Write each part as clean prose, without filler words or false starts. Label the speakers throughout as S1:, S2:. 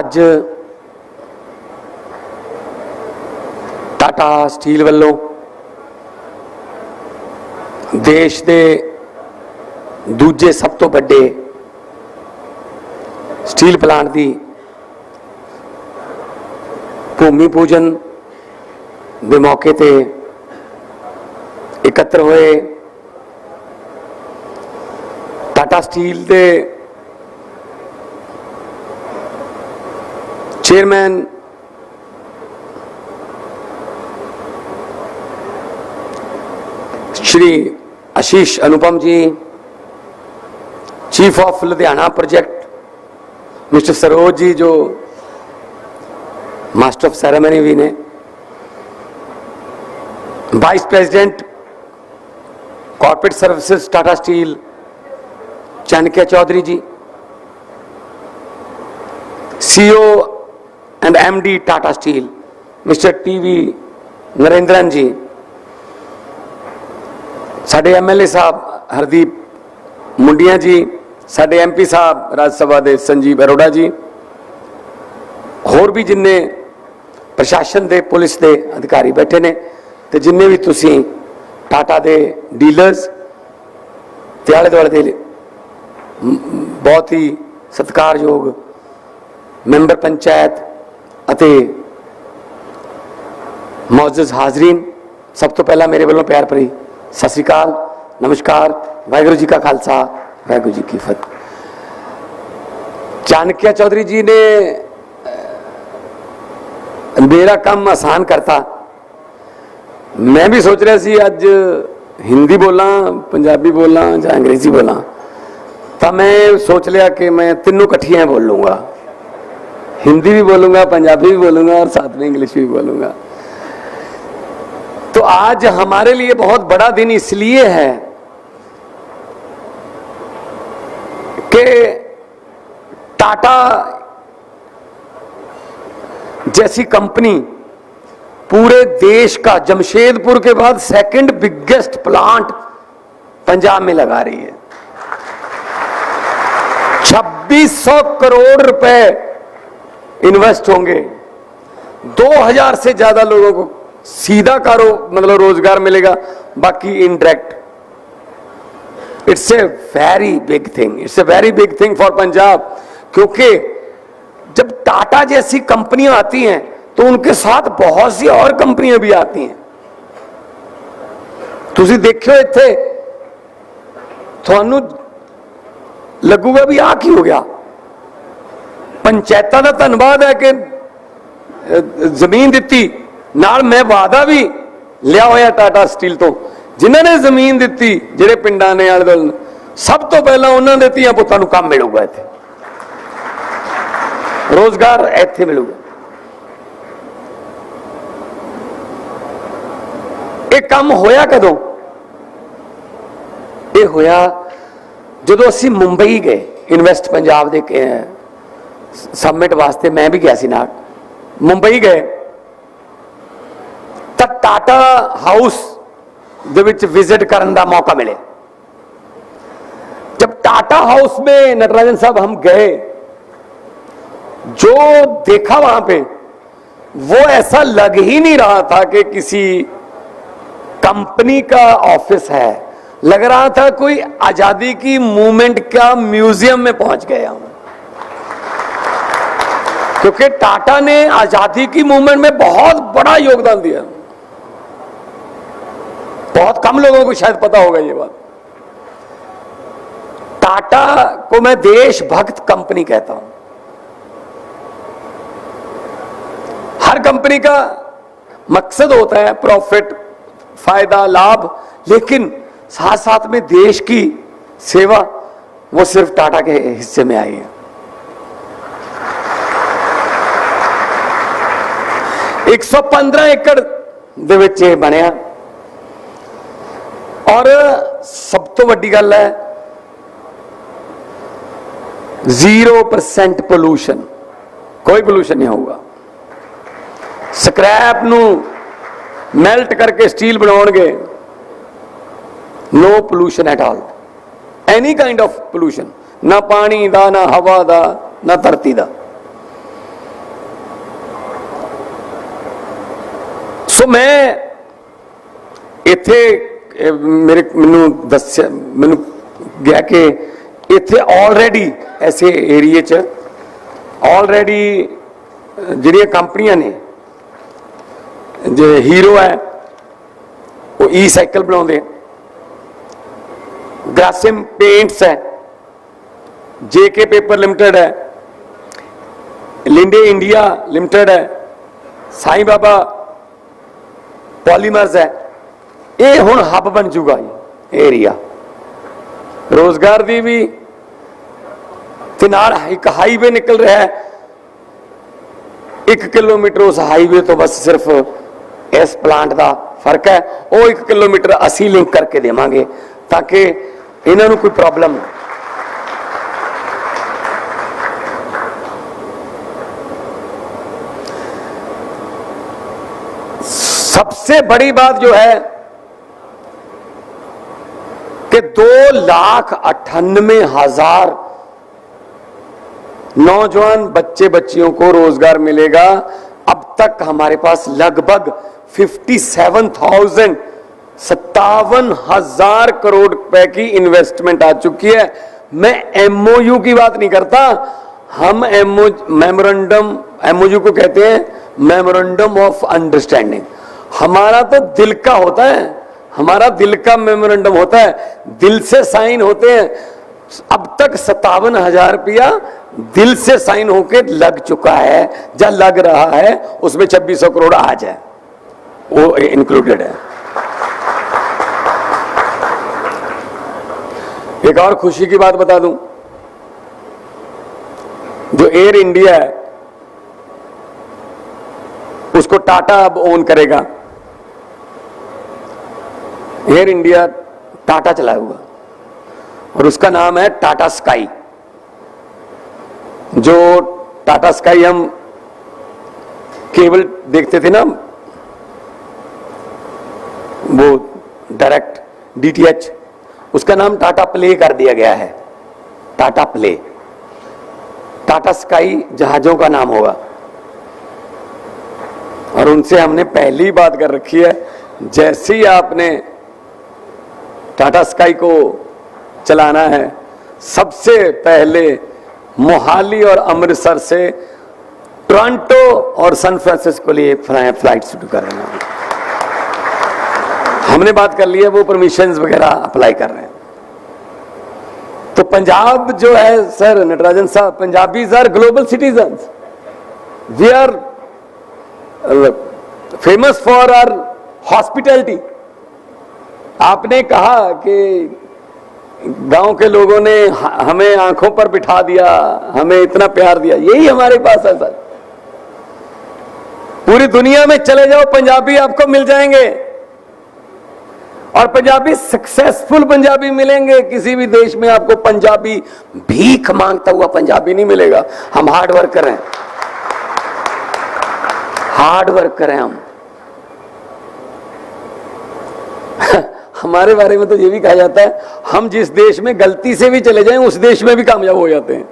S1: अज Tata steel वालों देश के दूजे सब तो बड़े स्टील प्लांट की भूमि पूजन के मौके ते एकत्र होए। टाटा स्टील के chairman Shri Ashish Anupam ji, chief of Ludhiana project mister Saroj ji जो मास्टर ऑफ सेरेमनी भी ने, vice president corporate services Tata Steel Chanakya Chaudhary ji, CEO and MD Tata Steel mister TV Narendran ji, साडे एमएलए साहब हरदीप मुंडिया जी, साडे एमपी साहब राज्यसभा के संजीव अरोड़ा जी, होर भी जिन्ने प्रशासन दे पुलिस के अधिकारी बैठे ने, तो जिन्ने भी तुसी टाटा के डीलर्स ते आले दुआले दे बहुत ही सत्कारयोग मैंबर पंचायत अते मौजूद हाजरीन, सब तो पहला मेरे वालों प्यार भरी सत श्री अकाल, नमस्कार, वाहिगुरू जी का खालसा, वाहिगुरू जी की फतेह। चाणक्य चौधरी जी ने मेरा काम आसान करता। मैं भी सोच रहा सी अज हिंदी बोला, पंजाबी बोला या अंग्रेजी बोला, तो मैं सोच लिया कि मैं तीनों कट्ठियां बोल लूँगा, हिंदी भी बोलूँगा, पंजाबी भी बोलूँगा और साथ में इंग्लिश भी बोलूँगा। तो आज हमारे लिए बहुत बड़ा दिन इसलिए है कि टाटा जैसी कंपनी पूरे देश का, जमशेदपुर के बाद सेकंड बिगेस्ट प्लांट पंजाब में लगा रही है। 2600 करोड़ रुपए इन्वेस्ट होंगे, 2000 से ज्यादा लोगों को सीधा मतलब रोजगार मिलेगा, बाकी indirect. It's a very big thing, it's a very big thing for Punjab, क्योंकि जब टाटा जैसी कंपनियां आती हैं तो उनके साथ बहुत सी और कंपनियां भी आती हैं। तुसी देखियो इत्थे थानू लगूगा भी आ की हो गया। पंचायतां दा धन्नवाद है कि जमीन दिती, नाल मैं वादा भी लिया होया टाटा स्टील तो, जिन्हां ने जमीन दिती जिहड़े पिंडां ने आले दुआले, सब तो पहला उन्हां दे धीआं पुत्तां नूं काम मिलूगा, इत्थे रोजगार इत्थे मिलूगा। ये काम होया कदों? ये होया जदों असीं मुंबई गए इन्वेस्ट पंजाब के सबमिट वास्ते, मैं भी गया सी नाल। मुंबई गए तो टाटा हाउस दे विच विजिट करने का मौका मिले। जब टाटा हाउस में नटराजन साहब हम गए, जो देखा वहां पे वो ऐसा लग ही नहीं रहा था कि किसी कंपनी का ऑफिस है, लग रहा था कोई आजादी की मूवमेंट का म्यूजियम में पहुंच गए हम। क्योंकि टाटा ने आजादी की मूवमेंट में बहुत बड़ा योगदान दिया। बहुत कम लोगों को शायद पता होगा ये बात। टाटा को मैं देशभक्त कंपनी कहता हूं। हर कंपनी का मकसद होता है प्रॉफिट, फायदा, लाभ, लेकिन साथ साथ में देश की सेवा, वो सिर्फ टाटा के हिस्से में आई है। एक 115 एकड़ दे विच बनिया, और सब तो वड्डी गल है 0% पोल्यूशन, कोई पोल्यूशन नहीं होगा। स्क्रैप नू मेल्ट करके स्टील बनाओगे, no pollution at all, any kind of pollution, ना पानी दा, ना हवा दा, ना धरती दा। ਸੋ ਮੈਂ ਇੱਥੇ ਮੈਨੂੰ ਗਿਆ ਕਿ ਇੱਥੇ ਆਲਰੇਡੀ ਐਸੇ ਏਰੀਏ 'ਚ ਆਲਰੇਡੀ ਜਿਹੜੀਆਂ ਕੰਪਨੀਆਂ ਨੇ, ਜੇ ਹੀਰੋ ਹੈ ਉਹ ਈ ਸਾਈਕਲ ਬਣਾਉਂਦੇ, ग्रासिम पेंट्स है, जेके पेपर लिमिटेड है, लिंडे इंडिया लिमिटेड है, साईं बाबा पॉलीमर्स है, ये हुण हब बन जूगा एरिया रोजगार की भी। ते नाल एक हाईवे निकल रहा है, 1 किलोमीटर उस हाईवे तो बस सिर्फ इस प्लांट का फर्क है, वो 1 किलोमीटर असी लिंक करके देवांगे ताकि इन्हों कोई प्रॉब्लम ना। सबसे बड़ी बात जो है कि 2,98,000 नौजवान बच्चे बच्चियों को रोजगार मिलेगा। अब तक हमारे पास लगभग 57,000 करोड़ रुपए की इन्वेस्टमेंट आ चुकी है। मैं एमओयू की बात नहीं करता, हम एमओयू को कहते हैं मेमोरेंडम ऑफ अंडरस्टैंडिंग। हमारा तो दिल का होता है, हमारा दिल का मेमोरेंडम होता है, दिल से साइन होते हैं। अब तक 57,000 रुपया दिल से साइन होके लग चुका है, जब लग रहा है उसमें 2600 करोड़ आ जाए, वो इंक्लूडेड है। एक और खुशी की बात बता दूं, जो एयर इंडिया है उसको टाटा अब ओन करेगा। एयर इंडिया टाटा चलाया हुआ और उसका नाम है टाटा स्काई। जो टाटा स्काई हम केबल देखते थे ना, वो डायरेक्ट डीटीएच, उसका नाम टाटा प्ले कर दिया गया है, टाटा प्ले। टाटा स्काई जहाजों का नाम होगा और उनसे हमने पहली बात कर रखी है, जैसे ही आपने टाटा स्काई को चलाना है सबसे पहले मोहाली और अमृतसर से टोरंटो और सैन फ्रांसिस्को लिए फ्लाइट शुरू कर रहे हैं। हमने बात कर ली है, वो परमिशंस वगैरह अप्लाई कर रहे हैं। तो पंजाब जो है सर नटराजन साहब, Punjabis are global citizens, we are famous for our hospitality. आपने कहा कि गांव के लोगों ने हमें आंखों पर बिठा दिया, हमें इतना प्यार दिया, यही हमारे पास है सर। पूरी दुनिया में चले जाओ, पंजाबी आपको मिल जाएंगे और पंजाबी सक्सेसफुल पंजाबी मिलेंगे। किसी भी देश में आपको पंजाबी भीख मांगता हुआ पंजाबी नहीं मिलेगा। हम हार्ड वर्क करें, हार्ड वर्क करें हम। हमारे बारे में तो ये भी कहा जाता है, हम जिस देश में गलती से भी चले जाएं उस देश में भी कामयाब हो जाते हैं।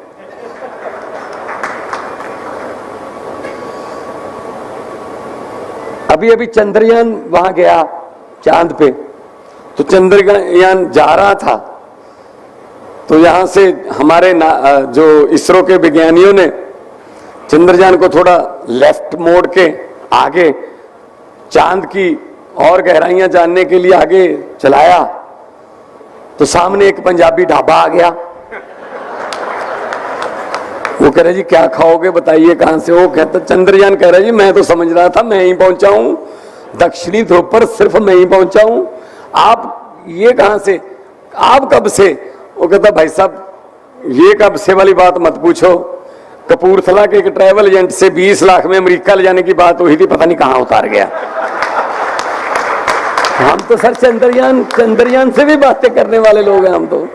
S1: अभी अभी चंद्रयान वहां गया चांद पे, तो चंद्रयान जा रहा था तो यहां से हमारे जो इसरो के विज्ञानियों ने चंद्रयान को थोड़ा लेफ्ट मोड़ के आगे चांद की और गहराइयां जानने के लिए आगे चलाया, तो सामने एक पंजाबी ढाबा आ गया। वो कह रहे जी क्या खाओगे बताइए कहां से। वो कहता चंद्रयान कह रहा जी मैं तो समझ रहा था मैं ही पहुंचा हूं, दक्षिणी ध्रुव पर सिर्फ मैं ही पहुंचा हूं, आप ये कहां से, आप कब से। वो कहता भाई साहब ये कब से वाली बात मत पूछो, कपूरथला के एक ट्रैवल एजेंट से 20 लाख में अमेरिका ले जाने की बात हुई थी, पता नहीं कहां उतार गया। हम तो सर चंद्रयान से भी बातें करने वाले लोग हैं हम तो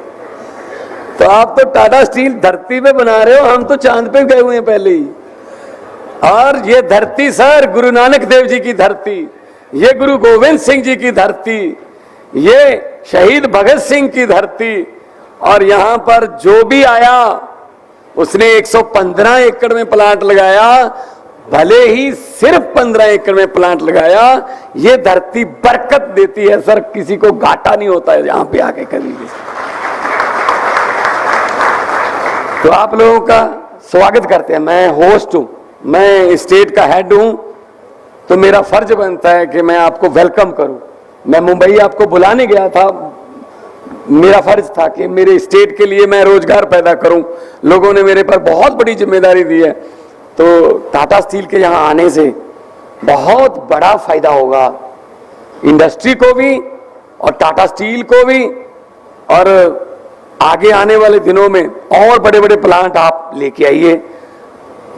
S1: आप तो टाटा स्टील धरती पे बना रहे हो, हम तो चांद पे गए हुए हैं पहले ही। और ये धरती सर गुरु नानक देव जी की धरती, ये गुरु गोविंद सिंह जी की धरती, ये शहीद भगत सिंह की धरती। और यहां पर जो भी आया उसने 115 एकड़ में प्लांट लगाया, भले ही सिर्फ 15 एकड़ में प्लांट लगाया, ये धरती बरकत देती है सर, किसी को घाटा नहीं होता है यहां पे आके कभी भी। तो आप लोगों का स्वागत करते हैं। मैं होस्ट हूं, मैं स्टेट का हेड हूं, तो मेरा फर्ज बनता है कि मैं आपको वेलकम करूं। मैं मुंबई आपको बुलाने गया था, मेरा फर्ज था कि मेरे स्टेट के लिए मैं रोजगार पैदा करूं। लोगों ने मेरे पर बहुत बड़ी जिम्मेदारी दी है, तो टाटा स्टील के यहां आने से बहुत बड़ा फायदा होगा इंडस्ट्री को भी और टाटा स्टील को भी, और आगे आने वाले दिनों में और बड़े बड़े प्लांट आप लेके आइए।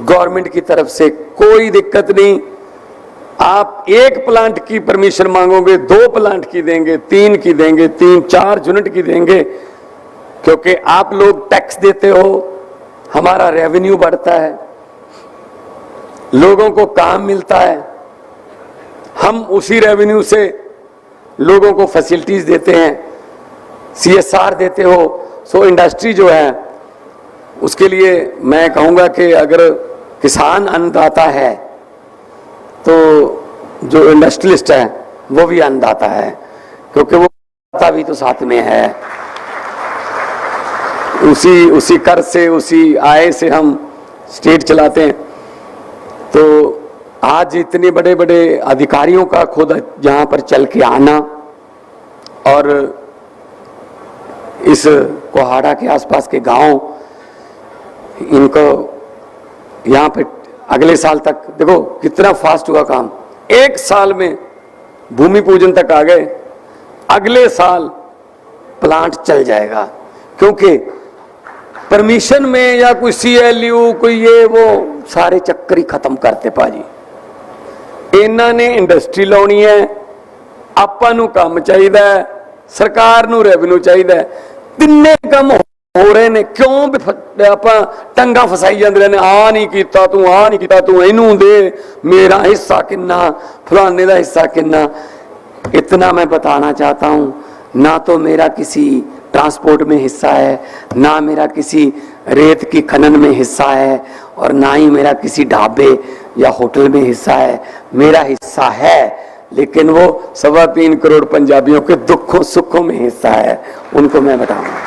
S1: गवर्नमेंट की तरफ से कोई दिक्कत नहीं, आप एक प्लांट की परमिशन मांगोगे 2 प्लांट की देंगे, 3 की देंगे, 3-4 यूनिट की देंगे, क्योंकि आप लोग टैक्स देते हो, हमारा रेवेन्यू बढ़ता है, लोगों को काम मिलता है, हम उसी रेवेन्यू से लोगों को फैसिलिटीज देते हैं, CSR देते हो। सो इंडस्ट्री जो है उसके लिए मैं कहूंगा कि अगर किसान अन्नदाता है तो जो इंडस्ट्रियलिस्ट है वो भी अन्नदाता है, क्योंकि वो भी तो साथ में है। उसी कर से, उसी आय से हम स्टेट चलाते हैं। तो आज इतने बड़े बड़े अधिकारियों का खुद यहां पर चल के आना और इस कोहाड़ा के आसपास के गांव, इनको यहां पे अगले साल तक देखो कितना फास्ट हुआ काम, 1 साल में भूमि पूजन तक आ गए, अगले साल प्लांट चल जाएगा, क्योंकि परमिशन में या कोई CLU कोई ये वो सारे चक्कर ही खत्म करते पाजी। इन्हां ने इंडस्ट्री लाउणी है, आपां नूं काम चाहिदा है, सरकार नूं रेवेन्यू चाहिदा है, तिन्ने काम हो रहे ने, क्यों आपां टंगा फसाई जांदे ने, आ नहीं कीता तू, आ नहीं कीता तू, इनू दे, मेरा हिस्सा किन्ना, फलाने दा हिस्सा किन्ना। इतना मैं बताना चाहता हूं, ना तो मेरा किसी ट्रांसपोर्ट में हिस्सा है, ना मेरा किसी रेत की खनन में हिस्सा है, और ना ही मेरा किसी ढाबे या होटल में हिस्सा है। मेरा हिस्सा है, लेकिन वो 3.25 करोड़ पंजाबियों के दुखों सुखों में हिस्सा है, उनको मैं बताऊंगा।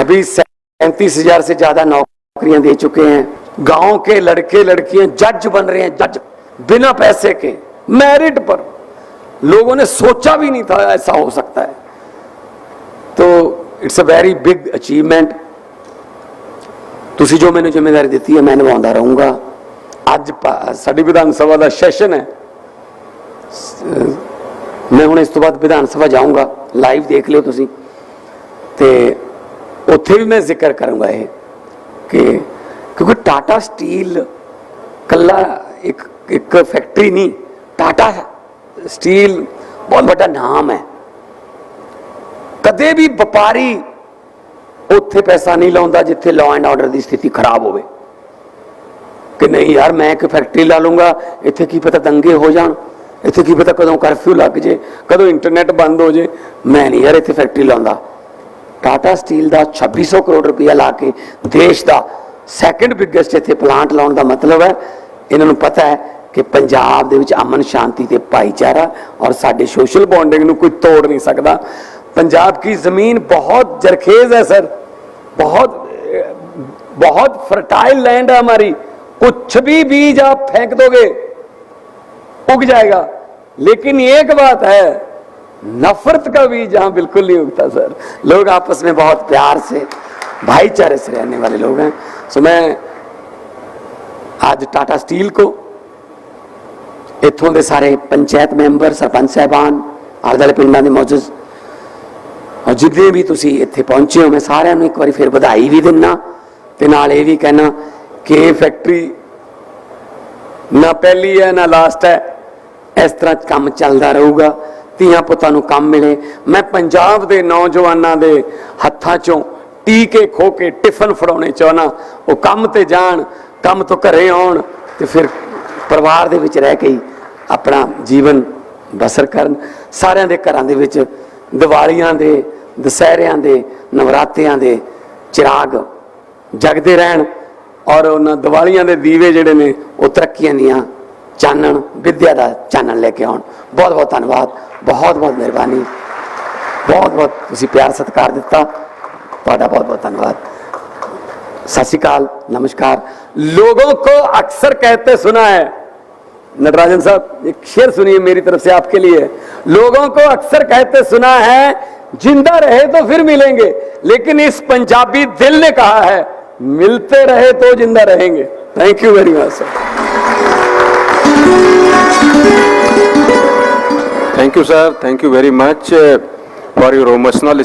S1: अभी 37,000 से ज्यादा नौकरियां दे चुके हैं, गांव के लड़के लड़कियां जज बन रहे हैं, जज बिना पैसे के, मेरिट पर। लोगों ने सोचा भी नहीं था ऐसा हो सकता है। तो it's a very big achievement. तुसी जो मैंने जिम्मेदारी दी है मैं निभाता रहूंगा। अज साडी विधान सभा का सैशन है, मैं हुण इस तो बाद विधान सभा जाऊंगा, लाइव देख लियो तुसी, ते उत्थे भी मैं जिक्र करूंगा ये कि क्योंकि टाटा स्टील कला एक फैक्ट्री नहीं, टाटा स्टील बहुत बड़ा नाम है। कदे भी व्यापारी उत्थे पैसा नहीं लाउंदा जिथे लॉ एंड ऑर्डर की स्थिति खराब होवे, कि नहीं यार मैं एक फैक्ट्री ला लूंगा, इत्थे की पता दंगे हो जान, इत्थे की पता कदों कर्फ्यू लग जे, कदों इंटरनेट बंद हो जे, मैं नहीं यार इत्थे फैक्ट्री लाउंदा। टाटा स्टील का 2600 करोड़ रुपया ला के देश का सैकेंड बिगेस्ट इत्थे प्लांट लाने का मतलब है, इन्होंने पता है कि पंजाब दे विच अमन शांति ते भाईचारा और साडे सोशल बॉन्डिंग नूं कोई तोड़ नहीं सकता। पंजाब की जमीन बहुत जरखेज है सर, बहुत फर्टाइल लैंड है हमारी, कुछ भी बीज आप फेंक दोगे उग जाएगा। लेकिन एक बात है, नफरत का बीज यहां बिल्कुल नहीं उगता सर। लोग आपस में बहुत प्यार से भाईचारे से रहने वाले लोग हैं। सो मैं आज टाटा स्टील को, इत्थों के सारे पंचायत मैंबर, सरपंच साहबान, आले पिंडां दे मौजूद और जितने भी तुसी इत्थे पहुंचे हो, मैं सारिਆਂ ਨੂੰ एक बार फिर बधाई भी दिना ते नाल ये भी कहना कि ये फैक्ट्री ना पहली है ना लास्ट है, इस तरह काम चलता रहूगा, ਧੀਆਂ ਪੁੱਤਾਂ ਨੂੰ काम मिले। मैं पंजाब के नौजवानों के हत्थां चों टीके खो के टिफन फड़ाने चाहना, वो काम ते जान, काम तो घरे आउण ते फिर परिवार दे विच रह के ही अपना जीवन बसर करन। सारिਆਂ ਦੇ घरां दे विच दिवालियां दे, दशहरियां दे, नवरात्रियां दे चिराग जगदे रहन ਔਰ ਉਹਨਾਂ ਦੀਵਾਲੀਆਂ ਦੇ ਦੀਵੇ ਜਿਹੜੇ ਨੇ ਉਹ ਤਰੱਕੀਆਂ ਦੀਆਂ ਚਾਨਣ ਵਿਦਿਆ ਦਾ ਚਾਨਣ ਲੈ ਕੇ ਆਉਣ। ਬਹੁਤ ਬਹੁਤ ਧੰਨਵਾਦ, ਬਹੁਤ ਬਹੁਤ ਮਿਹਰਬਾਨੀ, बहुत बहुत ਤੁਸੀਂ ਪਿਆਰ ਸਤਿਕਾਰ ਦਿੱਤਾ, ਤੁਹਾਡਾ बहुत बहुत धन्यवाद। सत श्री अकाल, नमस्कार। लोगों को अक्सर कहते सुना है, नटराजन साहब एक शेर सुनिए मेरी तरफ से आपके लिए। लोगों को अक्सर कहते सुना है जिंदा रहे तो फिर मिलेंगे, लेकिन इस पंजाबी दिल ने कहा है मिलते रहे तो जिंदा रहेंगे। Thank you very much sir.
S2: Thank you, sir. Thank you very much for your emotional